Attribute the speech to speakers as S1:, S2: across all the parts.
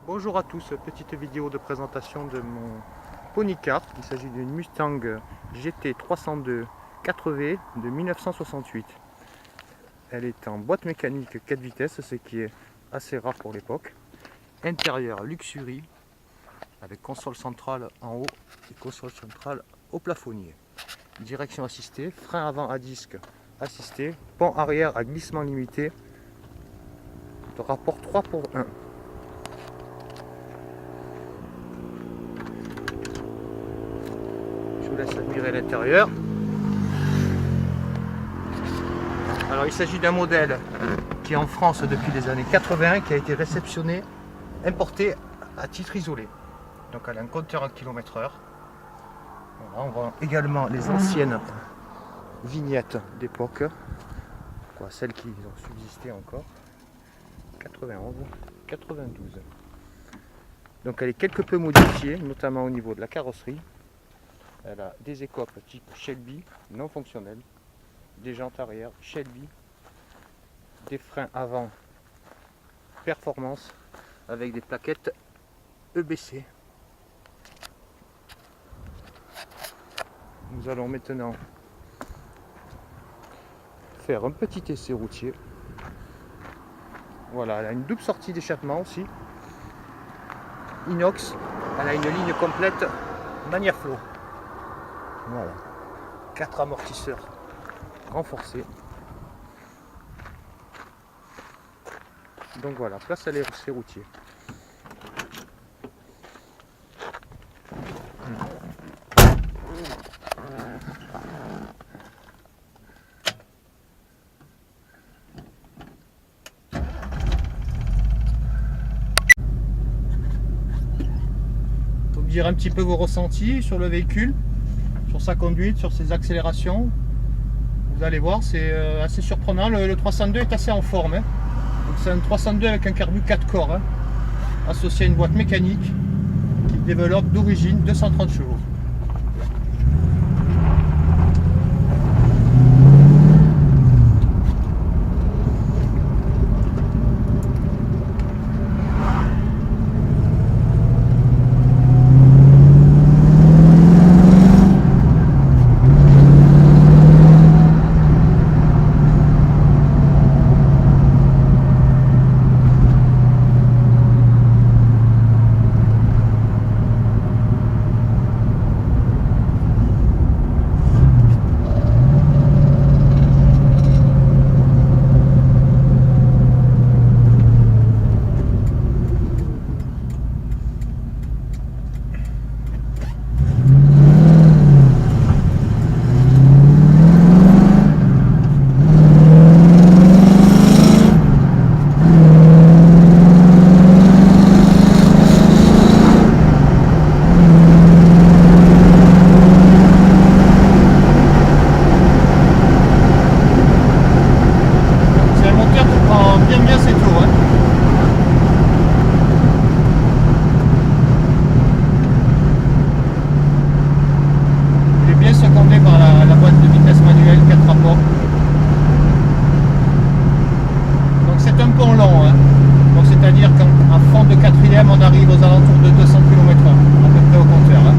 S1: Bonjour à tous, petite vidéo de présentation de mon Pony Car. Il s'agit d'une Mustang GT 302 4V de 1968. Elle est en boîte mécanique 4 vitesses, ce qui est assez rare pour l'époque. Intérieur luxury avec console centrale en haut et console centrale au plafonnier. Direction assistée, frein avant à disque assisté, pont arrière à glissement limité de rapport 3:1. Je vous laisse admirer l'intérieur. Alors il s'agit d'un modèle qui est en France depuis les années 80, qui a été réceptionné, importé à titre isolé. Donc elle a un compteur à km/h. Voilà, on voit également les anciennes vignettes d'époque, celles qui ont subsisté encore. 91, 92. Donc elle est quelque peu modifiée, notamment au niveau de la carrosserie. Elle a des écopes type Shelby non fonctionnelles, des jantes arrière Shelby, des freins avant performance avec des plaquettes EBC. Nous allons maintenant faire un petit essai routier. Voilà, elle a une double sortie d'échappement aussi, inox. Elle a une ligne complète Maniaflow. Voilà, 4 amortisseurs renforcés. Donc voilà, place à l'essai routier. Dire un petit peu vos ressentis sur le véhicule, sur sa conduite, sur ses accélérations. Vous allez voir, c'est assez surprenant. Le 302 est assez en forme, hein. C'est un 302 avec un carbu 4 corps, hein, associé à une boîte mécanique qui développe d'origine 230 chevaux. C'est-à-dire qu'en fond de quatrième, on arrive aux alentours de 200 km/h, à peu près au compteur, hein.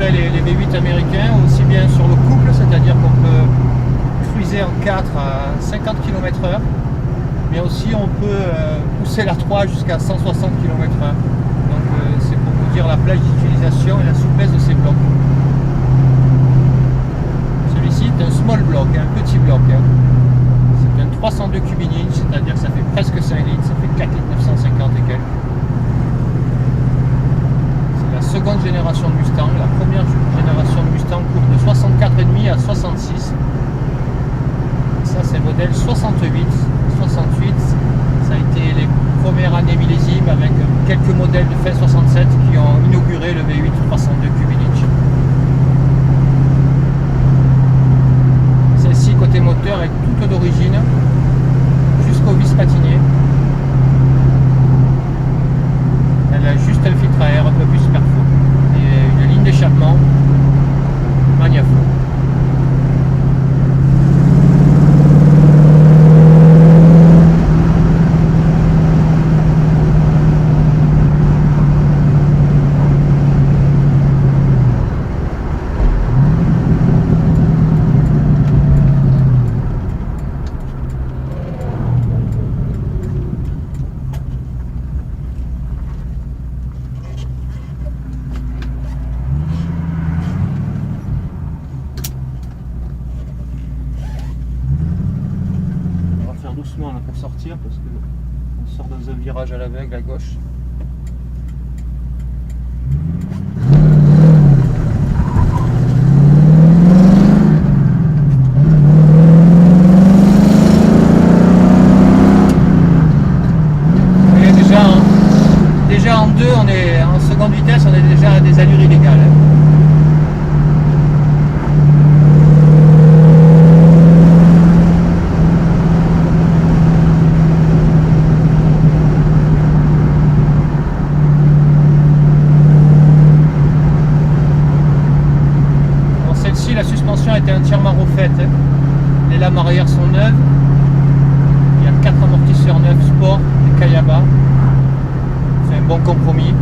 S1: Les V8 américains, aussi bien sur le couple, c'est-à-dire qu'on peut cruiser en 4 à 50 km/h, mais aussi on peut pousser la 3 jusqu'à 160 km/h. dire la plage d'utilisation et la souplesse de ces blocs. Celui-ci est un small block, un petit bloc. C'est un 302 cubic inch, c'est-à-dire que ça fait presque 5 litres, ça fait 4 litres 950 et quelques. C'est la seconde génération de Mustang. La première génération de Mustang court de 64,5 à 66. Ça c'est le modèle 68. 68, ça a été les premières années millésimes avec quelques modèles de fin 67 qui ont inauguré le V8 302 cubic inch. Celle-ci côté moteur est toute d'origine jusqu'au vis patinier. Elle a juste un filtre à air un peu plus perfo et une ligne d'échappement magnifique. Doucement là, pour sortir parce que on sort dans un virage à l'aveugle à gauche. Et déjà en deux, on est en seconde vitesse, on est déjà à des allures illégales. La suspension a été entièrement refaite. Les lames arrière sont neuves. Il y a 4 amortisseurs neufs sport et Kayaba. C'est un bon compromis,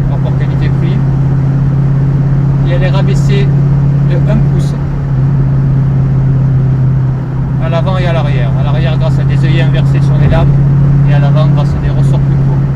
S1: rapport qualité-prix. Et elle est rabaissée de 1 pouce à l'avant et à l'arrière. À l'arrière grâce à des œillets inversés sur les lames et à l'avant grâce à des ressorts plus courts.